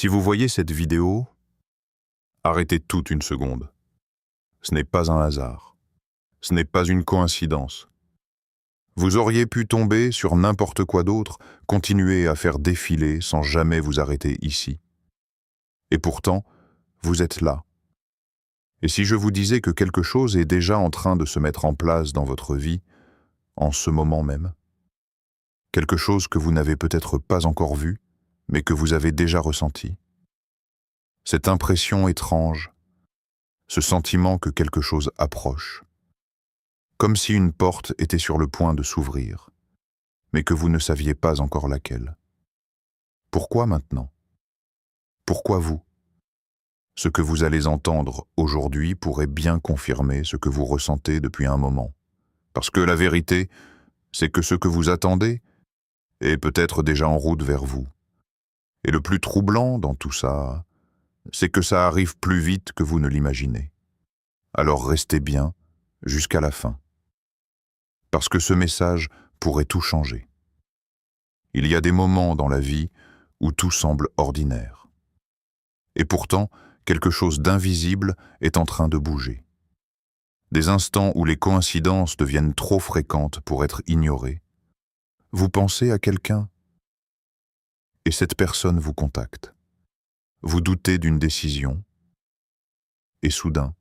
Si vous voyez cette vidéo, arrêtez toute une seconde. Ce n'est pas un hasard. Ce n'est pas une coïncidence. Vous auriez pu tomber sur n'importe quoi d'autre, continuer à faire défiler sans jamais vous arrêter ici. Et pourtant, vous êtes là. Et si je vous disais que quelque chose est déjà en train de se mettre en place dans votre vie, en ce moment même, quelque chose que vous n'avez peut-être pas encore vu, mais que vous avez déjà ressenti. Cette impression étrange, ce sentiment que quelque chose approche, comme si une porte était sur le point de s'ouvrir, mais que vous ne saviez pas encore laquelle. Pourquoi maintenant? Pourquoi vous? Ce que vous allez entendre aujourd'hui pourrait bien confirmer ce que vous ressentez depuis un moment. Parce que la vérité, c'est que ce que vous attendez est peut-être déjà en route vers vous. Et le plus troublant dans tout ça, c'est que ça arrive plus vite que vous ne l'imaginez. Alors restez bien jusqu'à la fin. Parce que ce message pourrait tout changer. Il y a des moments dans la vie où tout semble ordinaire. Et pourtant, quelque chose d'invisible est en train de bouger. Des instants où les coïncidences deviennent trop fréquentes pour être ignorées. Vous pensez à quelqu'un et cette personne vous contacte. Vous doutez d'une décision et soudain,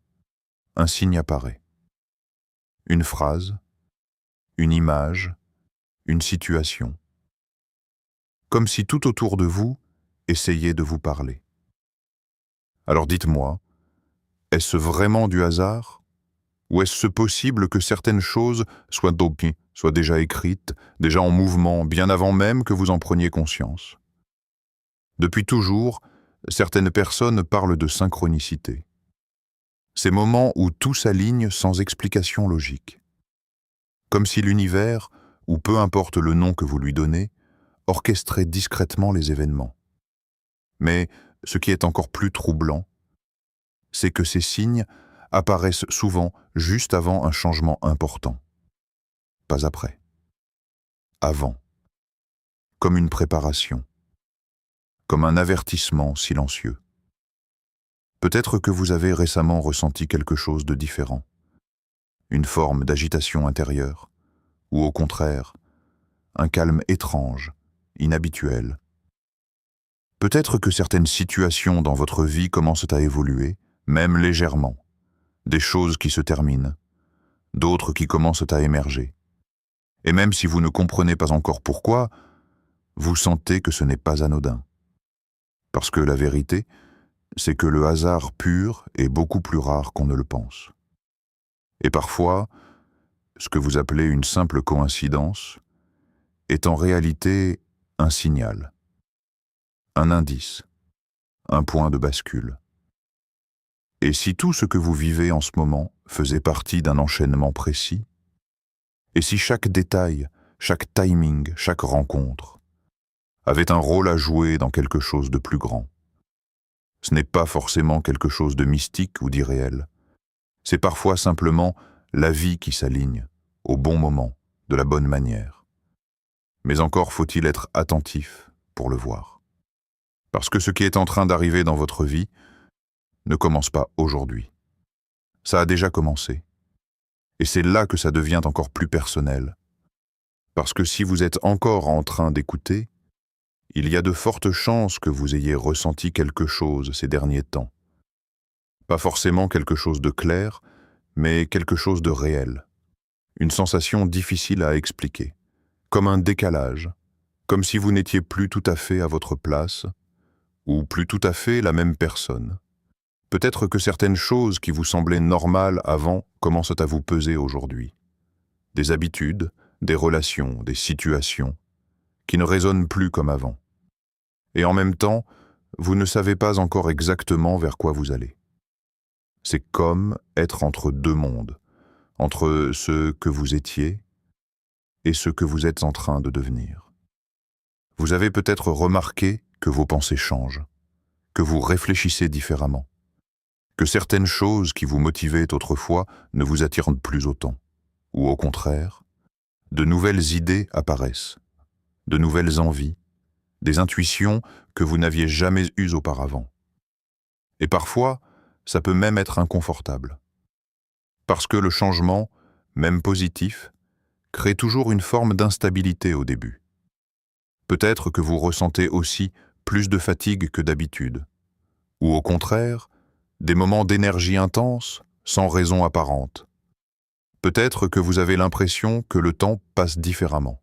un signe apparaît. Une phrase, une image, une situation. Comme si tout autour de vous essayait de vous parler. Alors dites-moi, est-ce vraiment du hasard? Ou est-ce possible que certaines choses soient déjà écrites, déjà en mouvement, bien avant même que vous en preniez conscience? Depuis toujours, certaines personnes parlent de synchronicité. Ces moments où tout s'aligne sans explication logique. Comme si l'univers, ou peu importe le nom que vous lui donnez, orchestrait discrètement les événements. Mais ce qui est encore plus troublant, c'est que ces signes apparaissent souvent juste avant un changement important. Pas après. Avant. Comme une préparation. Comme un avertissement silencieux. Peut-être que vous avez récemment ressenti quelque chose de différent. Une forme d'agitation intérieure. Ou au contraire, un calme étrange, inhabituel. Peut-être que certaines situations dans votre vie commencent à évoluer, même légèrement. Des choses qui se terminent, d'autres qui commencent à émerger. Et même si vous ne comprenez pas encore pourquoi, vous sentez que ce n'est pas anodin. Parce que la vérité, c'est que le hasard pur est beaucoup plus rare qu'on ne le pense. Et parfois, ce que vous appelez une simple coïncidence est en réalité un signal, un indice, un point de bascule. Et si tout ce que vous vivez en ce moment faisait partie d'un enchaînement précis, et si chaque détail, chaque timing, chaque rencontre avait un rôle à jouer dans quelque chose de plus grand, ce n'est pas forcément quelque chose de mystique ou d'irréel. C'est parfois simplement la vie qui s'aligne, au bon moment, de la bonne manière. Mais encore faut-il être attentif pour le voir. Parce que ce qui est en train d'arriver dans votre vie ne commence pas aujourd'hui. Ça a déjà commencé. Et c'est là que ça devient encore plus personnel. Parce que si vous êtes encore en train d'écouter, il y a de fortes chances que vous ayez ressenti quelque chose ces derniers temps. Pas forcément quelque chose de clair, mais quelque chose de réel. Une sensation difficile à expliquer. Comme un décalage. Comme si vous n'étiez plus tout à fait à votre place, ou plus tout à fait la même personne. Peut-être que certaines choses qui vous semblaient normales avant commencent à vous peser aujourd'hui. Des habitudes, des relations, des situations, qui ne résonnent plus comme avant. Et en même temps, vous ne savez pas encore exactement vers quoi vous allez. C'est comme être entre deux mondes, entre ce que vous étiez et ce que vous êtes en train de devenir. Vous avez peut-être remarqué que vos pensées changent, que vous réfléchissez différemment, que certaines choses qui vous motivaient autrefois ne vous attirent plus autant, ou au contraire, de nouvelles idées apparaissent, de nouvelles envies, des intuitions que vous n'aviez jamais eues auparavant. Et parfois, ça peut même être inconfortable. Parce que le changement, même positif, crée toujours une forme d'instabilité au début. Peut-être que vous ressentez aussi plus de fatigue que d'habitude, ou au contraire, des moments d'énergie intense sans raison apparente. Peut-être que vous avez l'impression que le temps passe différemment,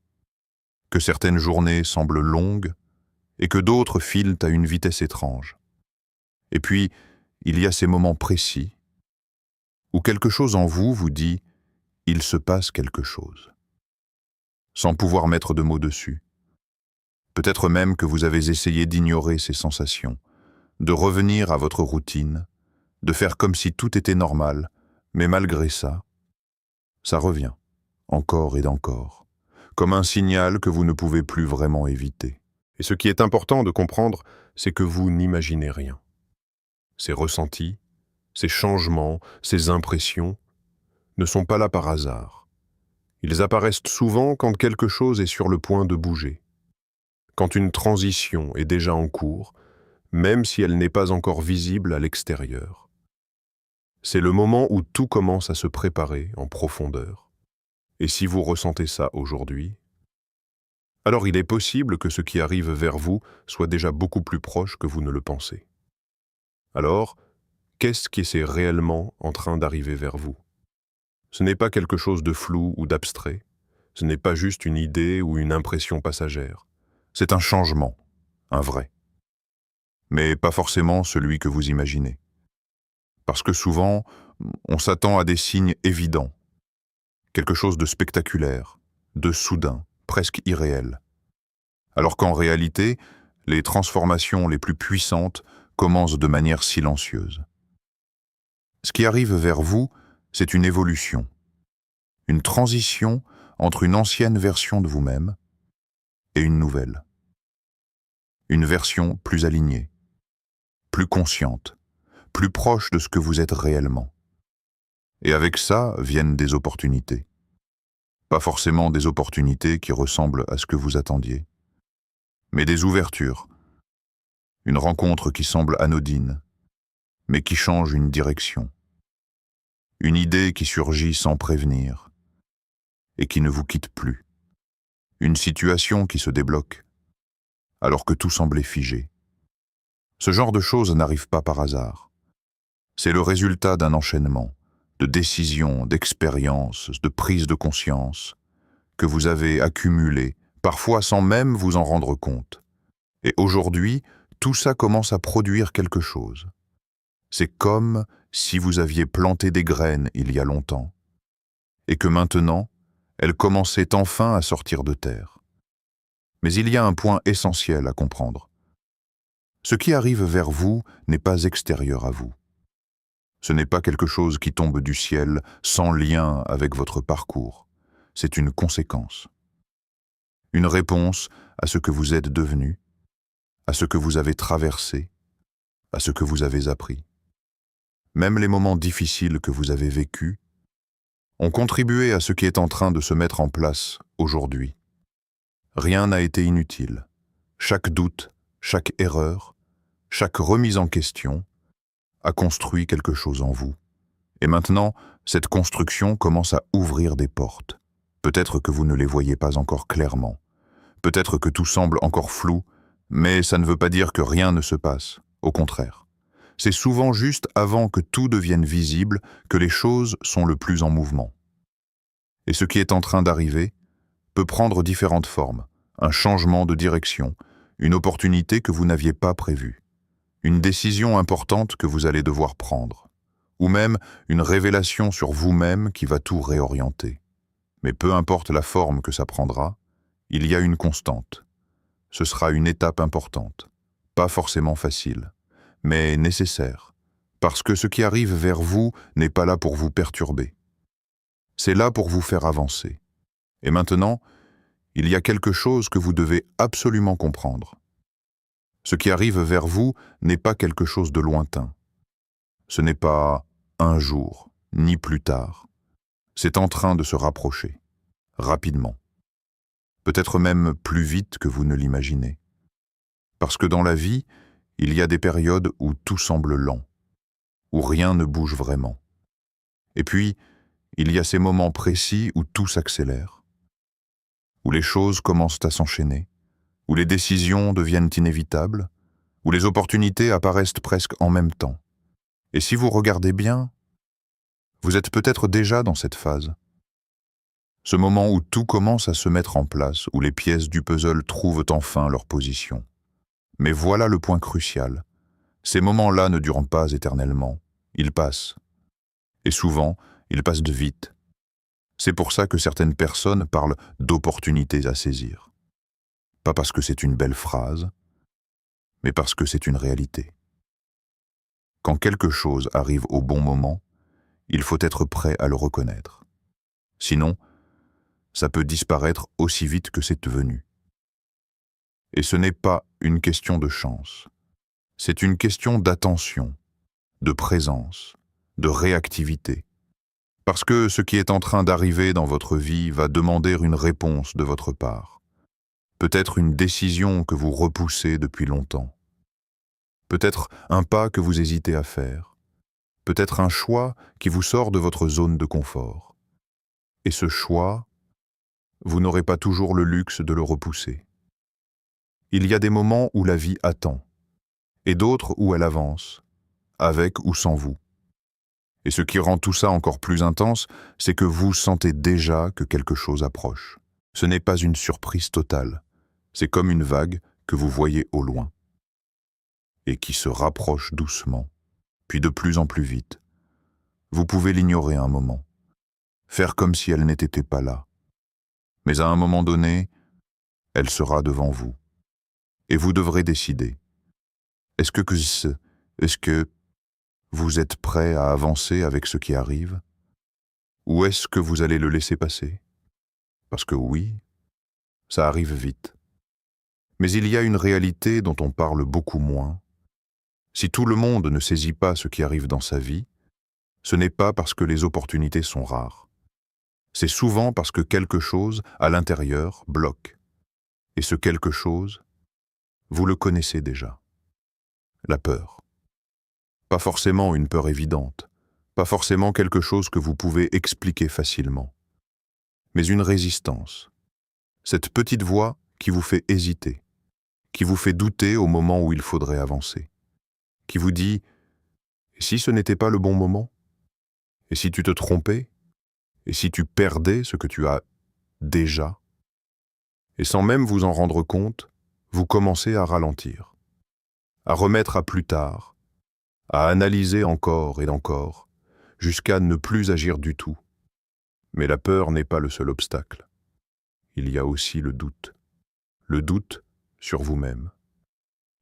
que certaines journées semblent longues et que d'autres filent à une vitesse étrange. Et puis, il y a ces moments précis où quelque chose en vous vous dit « il se passe quelque chose », sans pouvoir mettre de mots dessus. Peut-être même que vous avez essayé d'ignorer ces sensations, de revenir à votre routine, de faire comme si tout était normal, mais malgré ça, ça revient, encore et encore, comme un signal que vous ne pouvez plus vraiment éviter. Et ce qui est important de comprendre, c'est que vous n'imaginez rien. Ces ressentis, ces changements, ces impressions ne sont pas là par hasard. Ils apparaissent souvent quand quelque chose est sur le point de bouger, quand une transition est déjà en cours, même si elle n'est pas encore visible à l'extérieur. C'est le moment où tout commence à se préparer en profondeur. Et si vous ressentez ça aujourd'hui, alors il est possible que ce qui arrive vers vous soit déjà beaucoup plus proche que vous ne le pensez. Alors, qu'est-ce qui est réellement en train d'arriver vers vous? Ce n'est pas quelque chose de flou ou d'abstrait. Ce n'est pas juste une idée ou une impression passagère. C'est un changement, un vrai. Mais pas forcément celui que vous imaginez. Parce que souvent, on s'attend à des signes évidents. Quelque chose de spectaculaire, de soudain, presque irréel. Alors qu'en réalité, les transformations les plus puissantes commencent de manière silencieuse. Ce qui arrive vers vous, c'est une évolution, une transition entre une ancienne version de vous-même et une nouvelle. Une version plus alignée, plus consciente, plus proche de ce que vous êtes réellement. Et avec ça viennent des opportunités. Pas forcément des opportunités qui ressemblent à ce que vous attendiez, mais des ouvertures. Une rencontre qui semble anodine, mais qui change une direction. Une idée qui surgit sans prévenir et qui ne vous quitte plus. Une situation qui se débloque, alors que tout semblait figé. Ce genre de choses n'arrive pas par hasard. C'est le résultat d'un enchaînement, de décisions, d'expériences, de prises de conscience, que vous avez accumulées, parfois sans même vous en rendre compte. Et aujourd'hui, tout ça commence à produire quelque chose. C'est comme si vous aviez planté des graines il y a longtemps, et que maintenant, elles commençaient enfin à sortir de terre. Mais il y a un point essentiel à comprendre. Ce qui arrive vers vous n'est pas extérieur à vous. Ce n'est pas quelque chose qui tombe du ciel sans lien avec votre parcours. C'est une conséquence. Une réponse à ce que vous êtes devenu, à ce que vous avez traversé, à ce que vous avez appris. Même les moments difficiles que vous avez vécus ont contribué à ce qui est en train de se mettre en place aujourd'hui. Rien n'a été inutile. Chaque doute, chaque erreur, chaque remise en question a construit quelque chose en vous. Et maintenant, cette construction commence à ouvrir des portes. Peut-être que vous ne les voyez pas encore clairement. Peut-être que tout semble encore flou, mais ça ne veut pas dire que rien ne se passe. Au contraire. C'est souvent juste avant que tout devienne visible que les choses sont le plus en mouvement. Et ce qui est en train d'arriver peut prendre différentes formes. Un changement de direction, une opportunité que vous n'aviez pas prévue, une décision importante que vous allez devoir prendre, ou même une révélation sur vous-même qui va tout réorienter. Mais peu importe la forme que ça prendra, il y a une constante. Ce sera une étape importante, pas forcément facile, mais nécessaire, parce que ce qui arrive vers vous n'est pas là pour vous perturber. C'est là pour vous faire avancer. Et maintenant, il y a quelque chose que vous devez absolument comprendre. Ce qui arrive vers vous n'est pas quelque chose de lointain. Ce n'est pas un jour, ni plus tard. C'est en train de se rapprocher, rapidement. Peut-être même plus vite que vous ne l'imaginez. Parce que dans la vie, il y a des périodes où tout semble lent, où rien ne bouge vraiment. Et puis, il y a ces moments précis où tout s'accélère, où les choses commencent à s'enchaîner, où les décisions deviennent inévitables, où les opportunités apparaissent presque en même temps. Et si vous regardez bien, vous êtes peut-être déjà dans cette phase. Ce moment où tout commence à se mettre en place, où les pièces du puzzle trouvent enfin leur position. Mais voilà le point crucial. Ces moments-là ne durent pas éternellement. Ils passent. Et souvent, ils passent de vite. C'est pour ça que certaines personnes parlent d'opportunités à saisir. Pas parce que c'est une belle phrase, mais parce que c'est une réalité. Quand quelque chose arrive au bon moment, il faut être prêt à le reconnaître. Sinon, ça peut disparaître aussi vite que c'est venu. Et ce n'est pas une question de chance. C'est une question d'attention, de présence, de réactivité. Parce que ce qui est en train d'arriver dans votre vie va demander une réponse de votre part. Peut-être une décision que vous repoussez depuis longtemps. Peut-être un pas que vous hésitez à faire. Peut-être un choix qui vous sort de votre zone de confort. Et ce choix, vous n'aurez pas toujours le luxe de le repousser. Il y a des moments où la vie attend, et d'autres où elle avance, avec ou sans vous. Et ce qui rend tout ça encore plus intense, c'est que vous sentez déjà que quelque chose approche. Ce n'est pas une surprise totale, c'est comme une vague que vous voyez au loin, et qui se rapproche doucement, puis de plus en plus vite. Vous pouvez l'ignorer un moment, faire comme si elle n'était pas là. Mais à un moment donné, elle sera devant vous. Et vous devrez décider. Est-ce que vous êtes prêt à avancer avec ce qui arrive? Ou est-ce que vous allez le laisser passer? Parce que oui, ça arrive vite. Mais il y a une réalité dont on parle beaucoup moins. Si tout le monde ne saisit pas ce qui arrive dans sa vie, ce n'est pas parce que les opportunités sont rares. C'est souvent parce que quelque chose, à l'intérieur, bloque. Et ce quelque chose, vous le connaissez déjà. La peur. Pas forcément une peur évidente, pas forcément quelque chose que vous pouvez expliquer facilement, mais une résistance. Cette petite voix qui vous fait hésiter, qui vous fait douter au moment où il faudrait avancer, qui vous dit « Et si ce n'était pas le bon moment? Et si tu te trompais? Et si tu perdais ce que tu as déjà ?» Et sans même vous en rendre compte, vous commencez à ralentir, à remettre à plus tard, à analyser encore et encore, jusqu'à ne plus agir du tout. Mais la peur n'est pas le seul obstacle. Il y a aussi le doute. Le doute sur vous-même,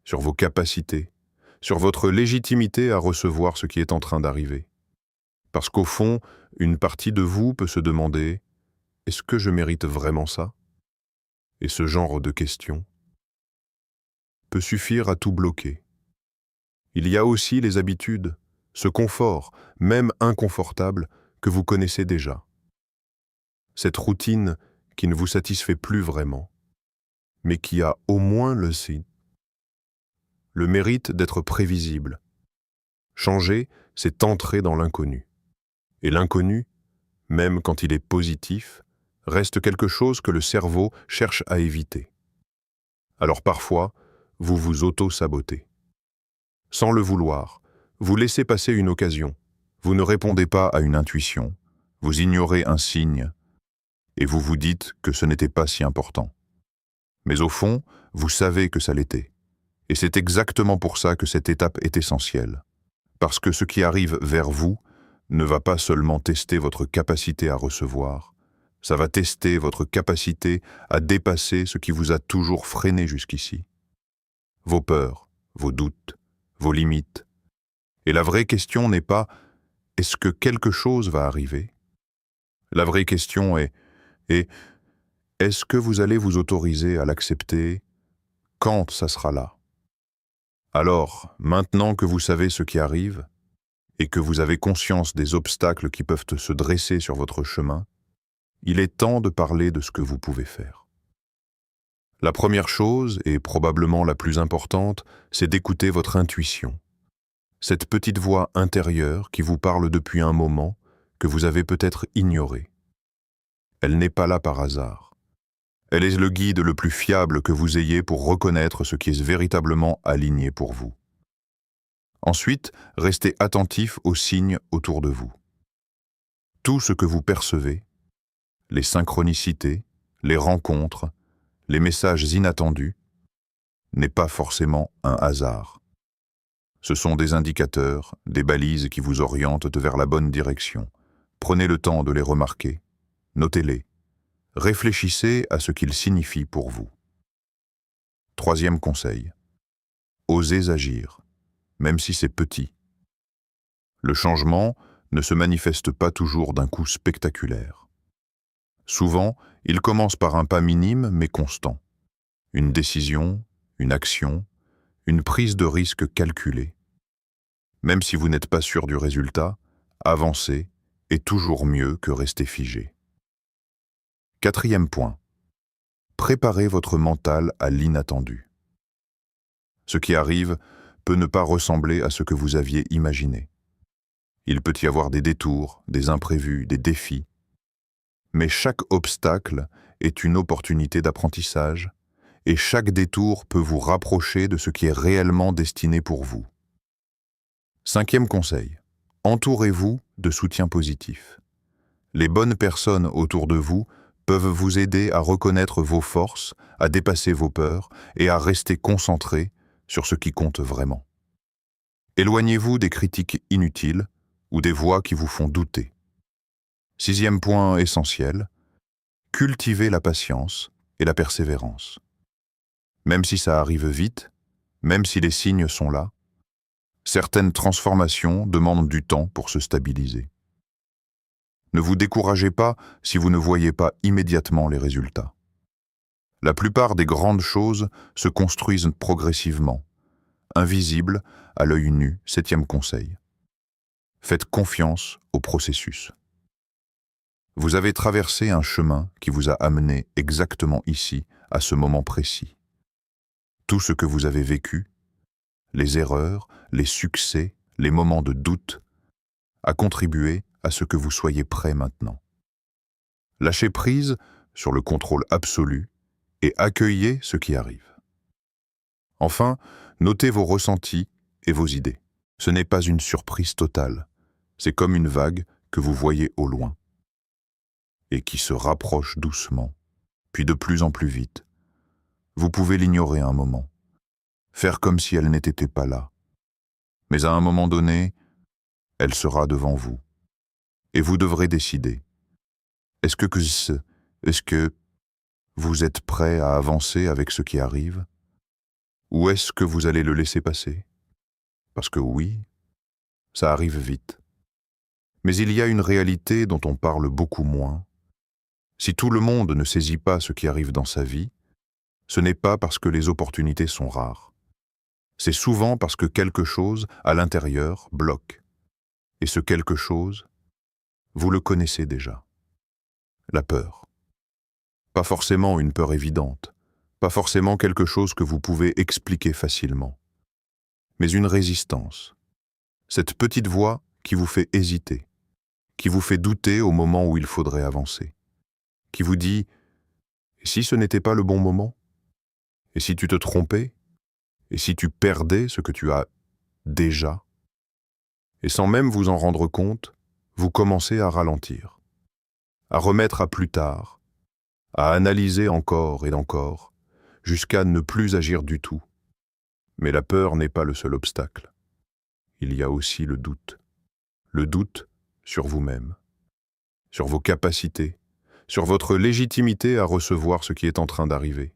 sur vos capacités, sur votre légitimité à recevoir ce qui est en train d'arriver. Parce qu'au fond, une partie de vous peut se demander « Est-ce que je mérite vraiment ça ?» Et ce genre de questions peut suffire à tout bloquer. Il y a aussi les habitudes, ce confort, même inconfortable, que vous connaissez déjà. Cette routine qui ne vous satisfait plus vraiment, mais qui a au moins le mérite d'être prévisible. Changer, c'est entrer dans l'inconnu. Et l'inconnu, même quand il est positif, reste quelque chose que le cerveau cherche à éviter. Alors parfois, vous vous auto-sabotez. Sans le vouloir, vous laissez passer une occasion, vous ne répondez pas à une intuition, vous ignorez un signe, et vous vous dites que ce n'était pas si important. Mais au fond, vous savez que ça l'était. Et c'est exactement pour ça que cette étape est essentielle. Parce que ce qui arrive vers vous ne va pas seulement tester votre capacité à recevoir, ça va tester votre capacité à dépasser ce qui vous a toujours freiné jusqu'ici. Vos peurs, vos doutes, vos limites. Et la vraie question n'est pas « est-ce que quelque chose va arriver ?» La vraie question est « est-ce que vous allez vous autoriser à l'accepter quand ça sera là ?» Alors, maintenant que vous savez ce qui arrive, et que vous avez conscience des obstacles qui peuvent se dresser sur votre chemin, il est temps de parler de ce que vous pouvez faire. La première chose, et probablement la plus importante, c'est d'écouter votre intuition. Cette petite voix intérieure qui vous parle depuis un moment, que vous avez peut-être ignorée. Elle n'est pas là par hasard. Elle est le guide le plus fiable que vous ayez pour reconnaître ce qui est véritablement aligné pour vous. Ensuite, restez attentif aux signes autour de vous. Tout ce que vous percevez, les synchronicités, les rencontres, les messages inattendus, n'est pas forcément un hasard. Ce sont des indicateurs, des balises qui vous orientent vers la bonne direction. Prenez le temps de les remarquer, notez-les, réfléchissez à ce qu'ils signifient pour vous. Troisième conseil, osez agir, même si c'est petit. Le changement ne se manifeste pas toujours d'un coup spectaculaire. Souvent, il commence par un pas minime mais constant. Une décision, une action, une prise de risque calculée. Même si vous n'êtes pas sûr du résultat, avancer est toujours mieux que rester figé. Quatrième point, préparez votre mental à l'inattendu. Ce qui arrive peut ne pas ressembler à ce que vous aviez imaginé. Il peut y avoir des détours, des imprévus, des défis. Mais chaque obstacle est une opportunité d'apprentissage et chaque détour peut vous rapprocher de ce qui est réellement destiné pour vous. Cinquième conseil, entourez-vous de soutien positif. Les bonnes personnes autour de vous peuvent vous aider à reconnaître vos forces, à dépasser vos peurs et à rester concentré sur ce qui compte vraiment. Éloignez-vous des critiques inutiles ou des voix qui vous font douter. Sixième point essentiel, cultivez la patience et la persévérance. Même si ça arrive vite, même si les signes sont là, certaines transformations demandent du temps pour se stabiliser. Ne vous découragez pas si vous ne voyez pas immédiatement les résultats. La plupart des grandes choses se construisent progressivement, invisibles à l'œil nu, septième conseil. Faites confiance au processus. Vous avez traversé un chemin qui vous a amené exactement ici, à ce moment précis. Tout ce que vous avez vécu, les erreurs, les succès, les moments de doute, a contribué à ce que vous soyez prêt maintenant. Lâchez prise sur le contrôle absolu et accueillez ce qui arrive. Enfin, notez vos ressentis et vos idées. Ce n'est pas une surprise totale, c'est comme une vague que vous voyez au loin et qui se rapproche doucement, puis de plus en plus vite. Vous pouvez l'ignorer un moment, faire comme si elle n'était pas là. Mais à un moment donné, elle sera devant vous. Et vous devrez décider. Est-ce que vous êtes prêt à avancer avec ce qui arrive? Ou est-ce que vous allez le laisser passer? Parce que oui, ça arrive vite. Mais il y a une réalité dont on parle beaucoup moins. Si tout le monde ne saisit pas ce qui arrive dans sa vie, ce n'est pas parce que les opportunités sont rares. C'est souvent parce que quelque chose, à l'intérieur, bloque. Et ce quelque chose, vous le connaissez déjà. La peur. Pas forcément une peur évidente, pas forcément quelque chose que vous pouvez expliquer facilement, mais une résistance. Cette petite voix qui vous fait hésiter, qui vous fait douter au moment où il faudrait avancer, qui vous dit « Et si ce n'était pas le bon moment? Et si tu te trompais? Et si tu perdais ce que tu as déjà ?» Et sans même vous en rendre compte, vous commencez à ralentir, à remettre à plus tard, à analyser encore et encore, jusqu'à ne plus agir du tout. Mais la peur n'est pas le seul obstacle. Il y a aussi le doute. Le doute sur vous-même, sur vos capacités, sur votre légitimité à recevoir ce qui est en train d'arriver.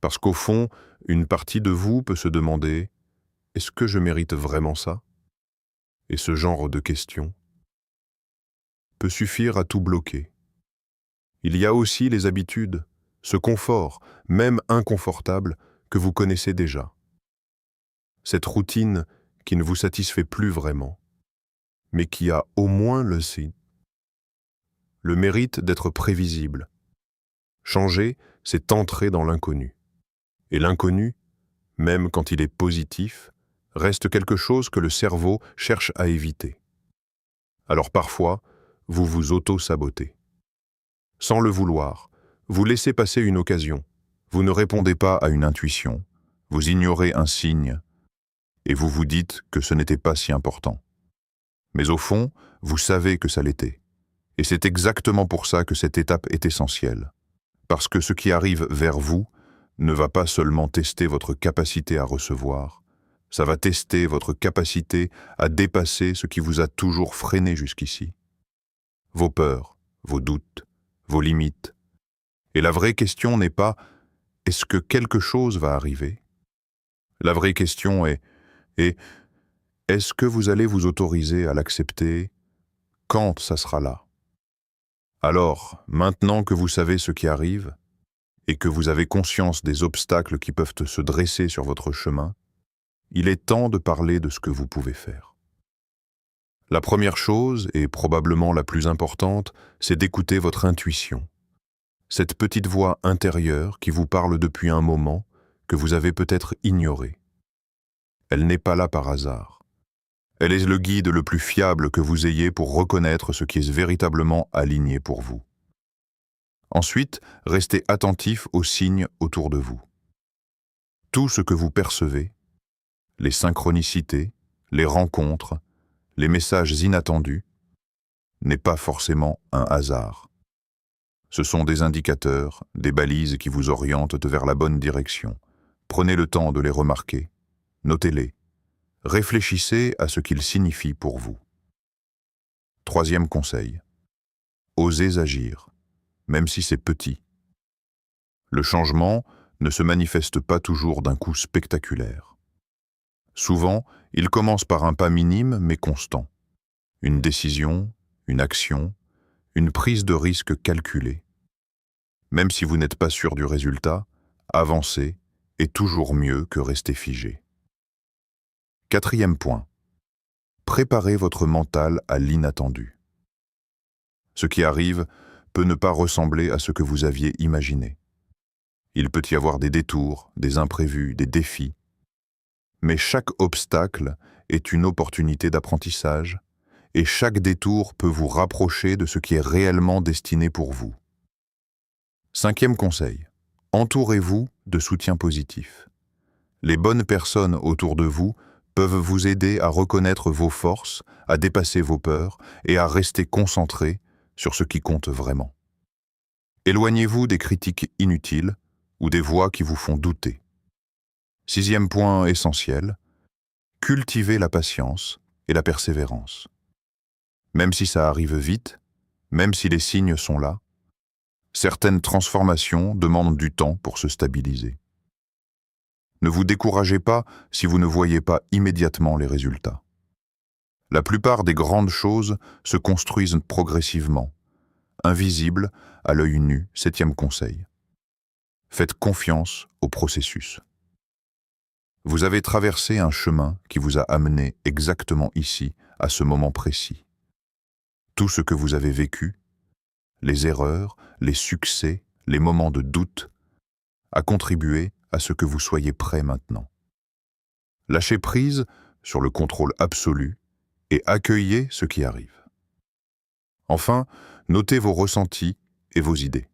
Parce qu'au fond, une partie de vous peut se demander « Est-ce que je mérite vraiment ça ?» Et ce genre de questions peut suffire à tout bloquer. Il y a aussi les habitudes, ce confort, même inconfortable, que vous connaissez déjà. Cette routine qui ne vous satisfait plus vraiment, mais qui a au moins le mérite d'être prévisible. Changer, c'est entrer dans l'inconnu. Et l'inconnu, même quand il est positif, reste quelque chose que le cerveau cherche à éviter. Alors parfois, vous vous auto-sabotez. Sans le vouloir, vous laissez passer une occasion, vous ne répondez pas à une intuition, vous ignorez un signe, et vous vous dites que ce n'était pas si important. Mais au fond, vous savez que ça l'était. Et c'est exactement pour ça que cette étape est essentielle. Parce que ce qui arrive vers vous ne va pas seulement tester votre capacité à recevoir, ça va tester votre capacité à dépasser ce qui vous a toujours freiné jusqu'ici. Vos peurs, vos doutes, vos limites. Et la vraie question n'est pas « est-ce que quelque chose va arriver ?» La vraie question est « est-ce que vous allez vous autoriser à l'accepter quand ça sera là ?» Alors, maintenant que vous savez ce qui arrive, et que vous avez conscience des obstacles qui peuvent se dresser sur votre chemin, il est temps de parler de ce que vous pouvez faire. La première chose, et probablement la plus importante, c'est d'écouter votre intuition. Cette petite voix intérieure qui vous parle depuis un moment, que vous avez peut-être ignorée. Elle n'est pas là par hasard. Elle est le guide le plus fiable que vous ayez pour reconnaître ce qui est véritablement aligné pour vous. Ensuite, restez attentif aux signes autour de vous. Tout ce que vous percevez, les synchronicités, les rencontres, les messages inattendus, n'est pas forcément un hasard. Ce sont des indicateurs, des balises qui vous orientent vers la bonne direction. Prenez le temps de les remarquer, notez-les, réfléchissez à ce qu'ils signifient pour vous. Troisième conseil, osez agir, même si c'est petit. Le changement ne se manifeste pas toujours d'un coup spectaculaire. Souvent, il commence par un pas minime mais constant. Une décision, une action, une prise de risque calculée. Même si vous n'êtes pas sûr du résultat, avancer est toujours mieux que rester figé. Quatrième point. Préparez votre mental à l'inattendu. Ce qui arrive peut ne pas ressembler à ce que vous aviez imaginé. Il peut y avoir des détours, des imprévus, des défis. Mais chaque obstacle est une opportunité d'apprentissage et chaque détour peut vous rapprocher de ce qui est réellement destiné pour vous. Cinquième conseil, entourez-vous de soutien positif. Les bonnes personnes autour de vous peuvent vous aider à reconnaître vos forces, à dépasser vos peurs et à rester concentré sur ce qui compte vraiment. Éloignez-vous des critiques inutiles ou des voix qui vous font douter. Sixième point essentiel, cultivez la patience et la persévérance. Même si ça arrive vite, même si les signes sont là, certaines transformations demandent du temps pour se stabiliser. Ne vous découragez pas si vous ne voyez pas immédiatement les résultats. La plupart des grandes choses se construisent progressivement, invisibles à l'œil nu, septième conseil. Faites confiance au processus. Vous avez traversé un chemin qui vous a amené exactement ici, à ce moment précis. Tout ce que vous avez vécu, les erreurs, les succès, les moments de doute, a contribué à ce que vous soyez prêt maintenant. Lâchez prise sur le contrôle absolu et accueillez ce qui arrive. Enfin, notez vos ressentis et vos idées.